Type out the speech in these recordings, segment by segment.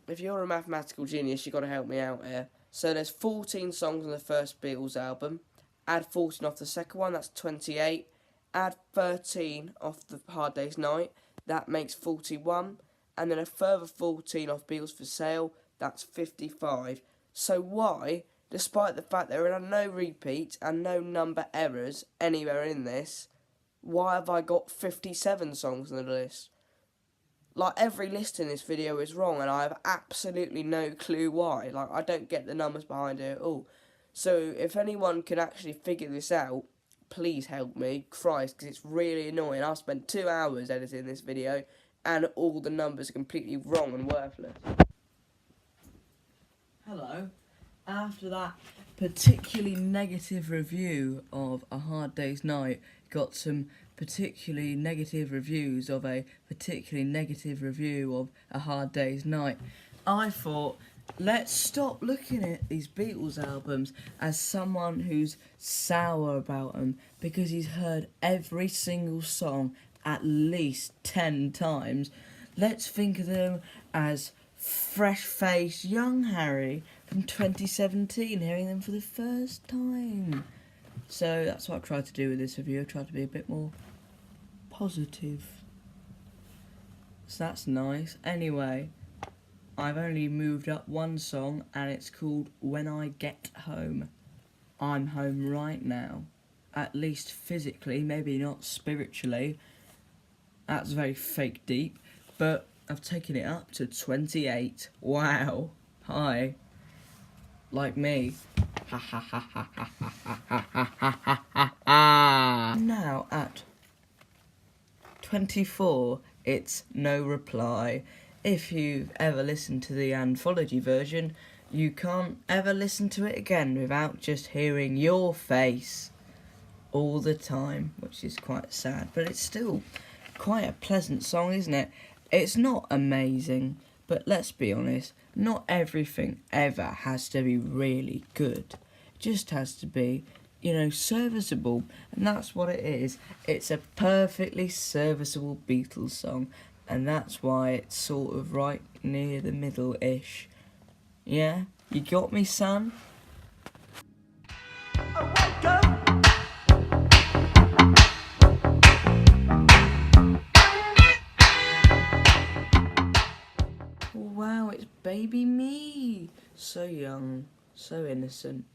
if you're a mathematical genius, you've got to help me out here. So there's 14 songs on the first Beatles album. Add 14 off the second one, that's 28. Add 13 off the Hard Day's Night, that makes 41. And then a further 14 off Beatles for Sale, that's 55. So why, despite the fact there are no repeats and no number errors anywhere in this, why have I got 57 songs on the list? Like, every list in this video is wrong, and I have absolutely no clue why. Like, I don't get the numbers behind it at all. So, if anyone can actually figure this out, please help me. Christ, because it's really annoying. I've spent 2 hours editing this video, and all the numbers are completely wrong and worthless. Hello. After that particularly negative review of A Hard Day's Night, got some particularly negative reviews of a particularly negative review of A Hard Day's Night, I thought, let's stop looking at these Beatles albums as someone who's sour about them because he's heard every single song at least 10 times. Let's think of them as fresh-faced young Harry from 2017, hearing them for the first time. So that's what I've tried to do with this review. I've tried to be a bit more positive. So that's nice. Anyway, I've only moved up one song, and it's called When I Get Home. I'm home right now. At least physically, maybe not spiritually. That's very fake deep. But I've taken it up to 28. Wow. Hi. Like me. Now at 24, it's No Reply. If you've ever listened to the anthology version, you can't ever listen to it again without just hearing your face all the time, which is quite sad, but it's still quite a pleasant song, isn't it? It's not amazing, but let's be honest, not everything ever has to be really good. It just has to be, serviceable, and that's what it is. It's a perfectly serviceable Beatles song, and that's why it's sort of right near the middle-ish. Yeah? You got me, son? Wow, it's baby me. So young, so innocent.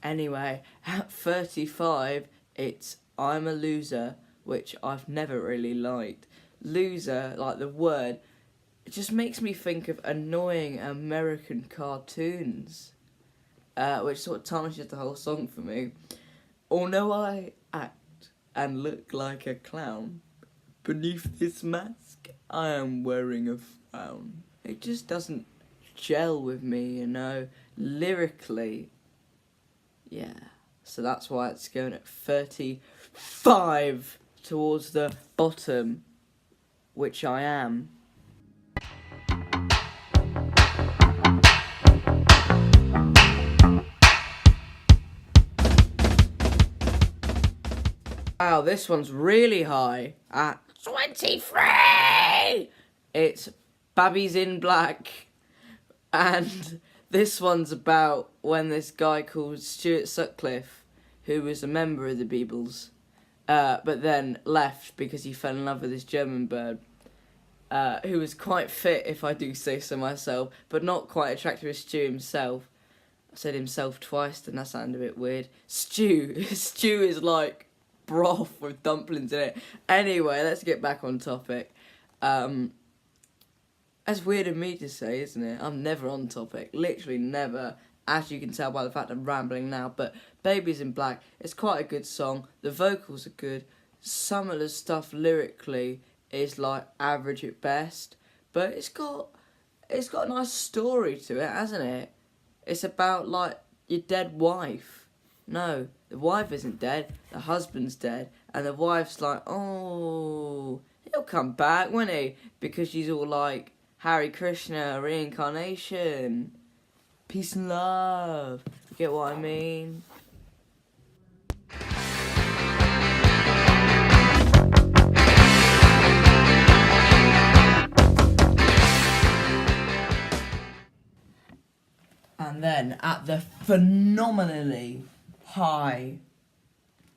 Anyway, at 35, it's I'm a Loser, which I've never really liked. Loser, like the word, it just makes me think of annoying American cartoons, which sort of tarnishes the whole song for me. Although I act and look like a clown, beneath this mask I am wearing a frown. It just doesn't gel with me, lyrically. Yeah, so that's why it's going at 35 towards the bottom, which I am. Wow, this one's really high at 23! It's Babby's in Black, and this one's about when this guy called Stuart Sutcliffe, who was a member of the Beatles, but then left because he fell in love with this German bird, who was quite fit, if I do say so myself, but not quite attractive as Stu himself. I said himself twice, and that sounded a bit weird. Stew is like broth with dumplings in it. Anyway, let's get back on topic. That's weird of me to say, isn't it? I'm never on topic. Literally never. As you can tell by the fact I'm rambling now. But Baby's in Black, it's quite a good song. The vocals are good. Some of the stuff lyrically is like average at best. But it's got a nice story to it, hasn't it? It's about like your dead wife. No, the wife isn't dead. The husband's dead. And the wife's like, oh, he'll come back, won't he? Because she's all like, Hare Krishna, reincarnation, peace and love. You get what I mean? And then at the phenomenally high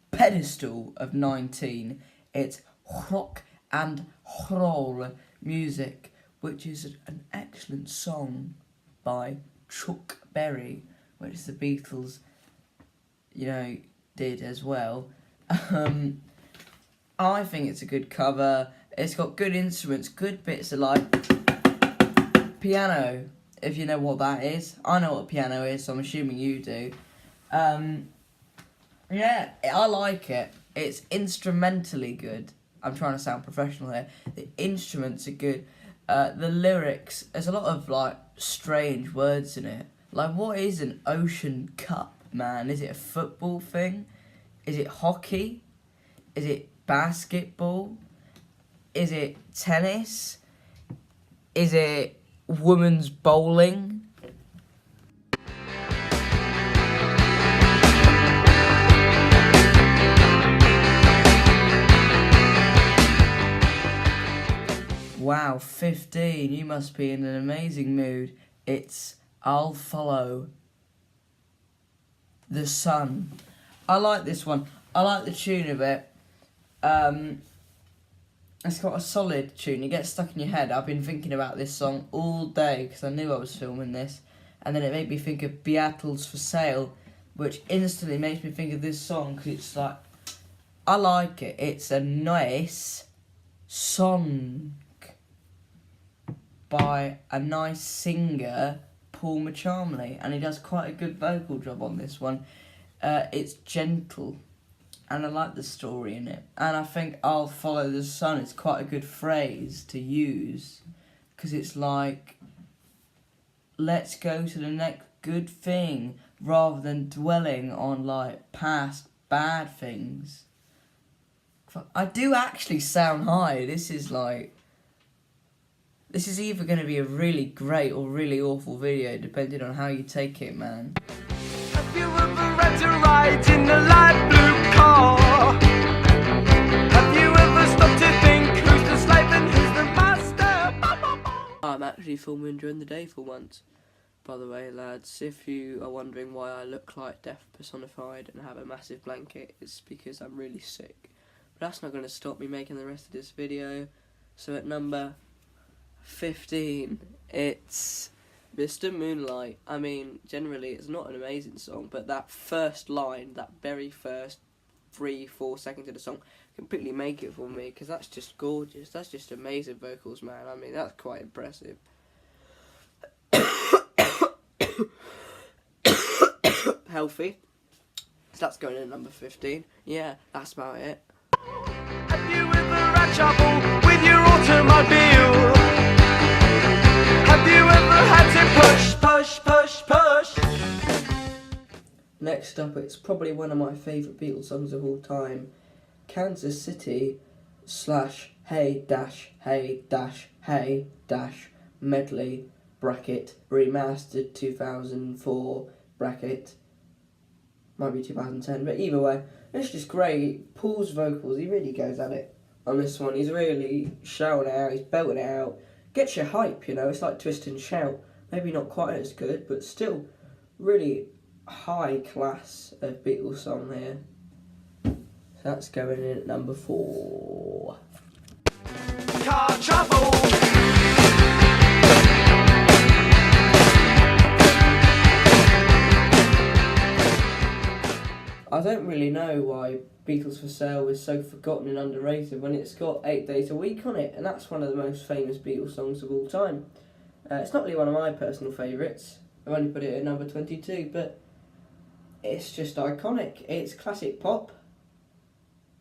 pedestal of 19, it's rock and roll music, which is an excellent song by Chuck Berry, which the Beatles, did as well. I think it's a good cover. It's got good instruments, good bits of piano, if you know what that is. I know what piano is, so I'm assuming you do. Yeah, I like it. It's instrumentally good. I'm trying to sound professional here. The instruments are good. The lyrics, there's a lot of strange words in it. What is an Ocean Cup, man? Is it a football thing? Is it hockey? Is it basketball? Is it tennis? Is it women's bowling? Wow, 15, you must be in an amazing mood. It's I'll Follow the Sun. I like this one. I like the tune of it. It's got a solid tune. It gets stuck in your head. I've been thinking about this song all day because I knew I was filming this. And then it made me think of Beatles for Sale, which instantly makes me think of this song because it's I like it. It's a nice song by a nice singer, Paul McCharmley, and he does quite a good vocal job on this one. It's gentle, and I like the story in it. And I think I'll Follow the Sun is quite a good phrase to use, because it's let's go to the next good thing, rather than dwelling on past bad things. I do actually sound high. This is either going to be a really great or really awful video, depending on how you take it, man. Have you ever had to ride in a light blue car? Have you ever stopped to think who's the slave and who's the master? I'm actually filming during the day for once. By the way, lads, if you are wondering why I look like death personified and have a massive blanket, it's because I'm really sick. But that's not going to stop me making the rest of this video. So at number 15, it's Mr. Moonlight. I mean, generally it's not an amazing song, but that first line, that very first 3-4 seconds of the song, completely make it for me, because that's just gorgeous. That's just amazing vocals, man. I mean, that's quite impressive. Healthy. So that's going in at number 15. Yeah, that's about it. Have you ever had trouble with your automobile? Have you ever had to push? Next up, it's probably one of my favourite Beatles songs of all time. Kansas City / hey dash hey dash hey dash medley bracket remastered 2004 bracket. Might be 2010, but either way, it's just great. Paul's vocals, he really goes at it on this one. He's really shouting it out, he's belting it out. Gets you hype, It's like Twist and Shout. Maybe not quite as good, but still really high class of Beatles song here. So that's going in at number 4. Car trouble. I don't really know why Beatles for Sale is so forgotten and underrated when it's got 8 Days a Week on it, and that's one of the most famous Beatles songs of all time. It's not really one of my personal favourites. I've only put it at number 22, but it's just iconic. It's classic pop.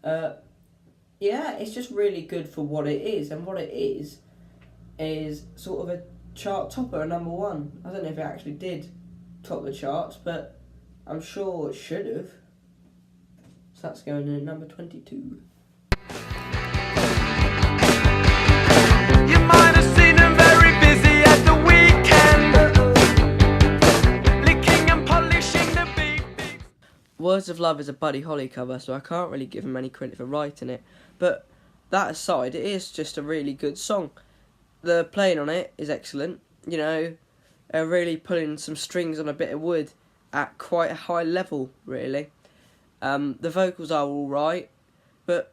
Yeah, it's just really good for what it is, and what it is sort of a chart topper, a number 1. I don't know if it actually did top the charts, but I'm sure it should have. So that's going in at number 22. You might have seen him very busy at the weekend, licking and polishing the beat. Words of Love is a Buddy Holly cover, so I can't really give him any credit for writing it. But that aside, it is just a really good song. The playing on it is excellent. They're really pulling some strings on a bit of wood at quite a high level, really. The vocals are alright, but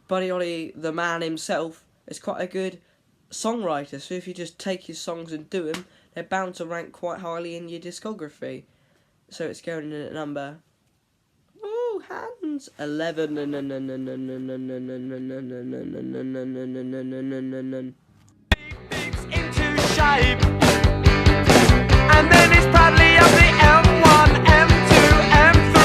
Buddy Holly, the man himself, is quite a good songwriter, so if you just take his songs and do them, they're bound to rank quite highly in your discography. So it's going in at number... Ooh, hands! 11. Beats into shape, and then he's proudly up the M1, M2, M3,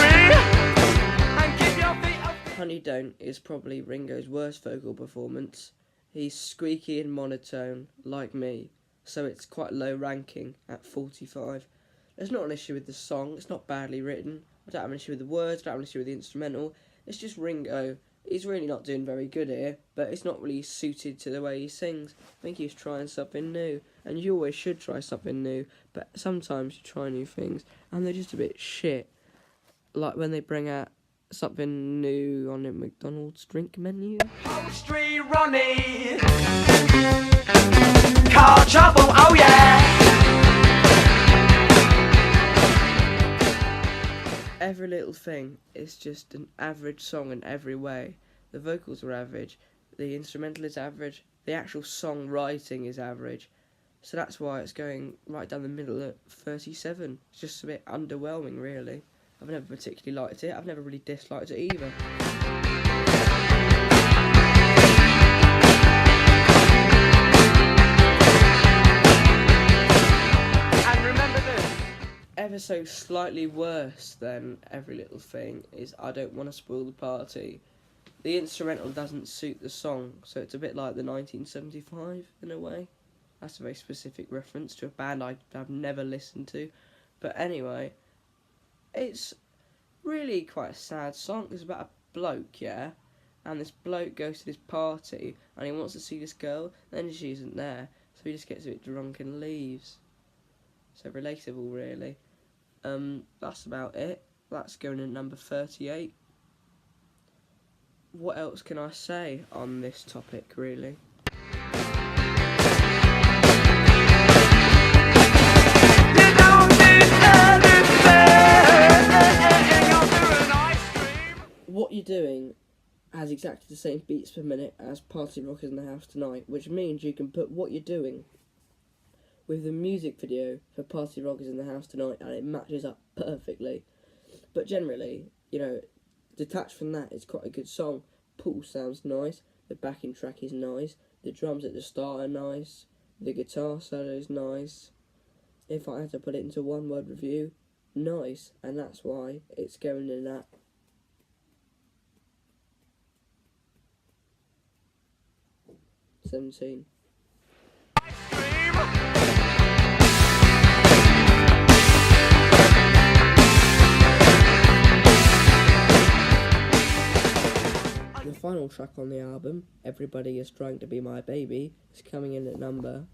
and keep your feet up. Honey Don't is probably Ringo's worst vocal performance. He's squeaky and monotone, like me, so it's quite low ranking at 45. There's not an issue with the song, it's not badly written. I don't have an issue with the words, I don't have an issue with the instrumental. It's just Ringo. He's really not doing very good here, but it's not really suited to the way he sings. I think he's trying something new, and you always should try something new, but sometimes you try new things, and they're just a bit shit. Like when they bring out something new on a McDonald's drink menu. Upholstery Ronnie, car trouble, oh yeah. Every Little Thing is just an average song in every way. The vocals are average, the instrumental is average, the actual song writing is average. So that's why it's going right down the middle at 37. It's just a bit underwhelming, really. I've never particularly liked it, I've never really disliked it either. Ever so slightly worse than Every Little Thing is I Don't Want to Spoil the Party. The instrumental doesn't suit the song, so it's a bit like the 1975 in a way. That's a very specific reference to a band I've never listened to. But anyway, it's really quite a sad song. It's about a bloke, yeah? And this bloke goes to this party and he wants to see this girl, then she isn't there, so he just gets a bit drunk and leaves. So relatable, really. That's about it. That's going in number 38. What else can I say on this topic, really? What You're Doing has exactly the same beats per minute as Party Rock Is in the House Tonight, which means you can put What You're Doing with the music video for Party Rock Is in the House Tonight, and it matches up perfectly. But generally, you know, detached from that, it's quite a good song. Paul sounds nice, the backing track is nice, the drums at the start are nice, the guitar solo is nice. If I had to put it into one word review, nice, and that's why it's going in at 17. The final track on the album, Everybody Is Trying to Be My Baby, is coming in at number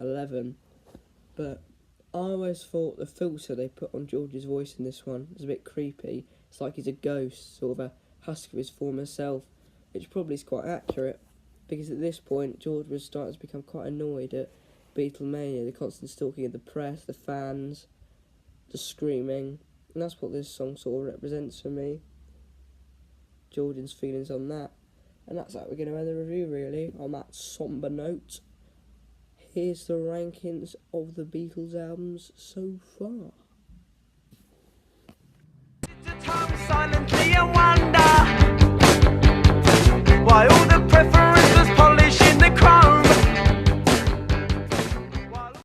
11. But I always thought the filter they put on George's voice in this one was a bit creepy. It's like he's a ghost, sort of a husk of his former self, which probably is quite accurate, because at this point George was starting to become quite annoyed at Beatlemania, the constant stalking of the press, the fans, the screaming, and that's what this song sort of represents for me. Jordan's feelings on that. And that's how we're going to end the review, really, on that somber note. Here's the rankings of the Beatles albums so far.